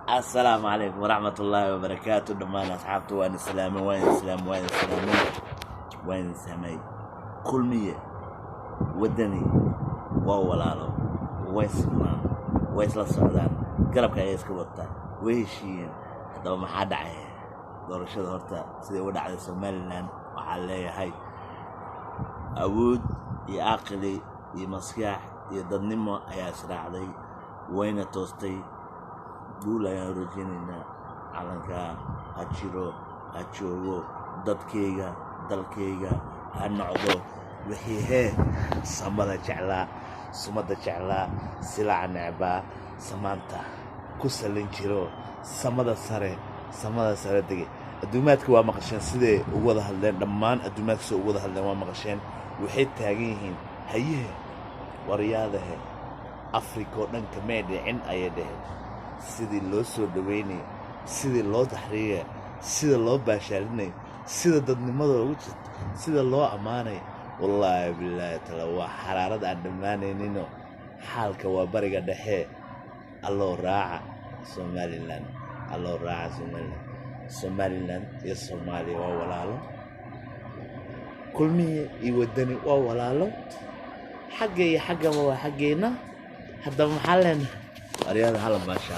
السلام عليكم ورحمة الله وبركاته. دمان أصحابته وين السلام وين السلام وين السلام وين السلامي كل مية ودني وولالو ويسمان ويسلا السعودان قرب كايس كوتا ويشين هذا ما حد عيه دورشة هرتا سيدي ودع على سوماليلاند وحالي هاي أود يعقلي يمسكح يضنمو يا سرعلي وين توستي guul ayaan rajaynaynaa calankaa ha jiro ha joogo dadkayga dalkayga ha noqdo wixii hee samada jeclaa sumada jeclaa silaca necbaa samaanta ku salin jiro samada sare degay adduumaadka waa maqasheen siday ugu wada hadleen dhammaan adduumaadka soo ugu wada hadleen waa maqasheen waxay taagan yihiin hayehe waryaadahe afrika oo dhanka mee dhicin ayay dheheen sidii loo soo dhaweynay sidii loo taxriiya sida loo baashaalinay sida dadnimada ugu jirto sida loo amaanay wallaahi billaahi tala waa xaraarad aan dhammaanaynino xaalka waa bariga dhexe alloo raaca somaliland alloo raaca somaliland iyo soomaaliya waa walaalo kulmiye iyo wadani waa walaalo xagga iyo xaggaba waa xaggeenna haddaba maxaa leenahay أريد هلا باشا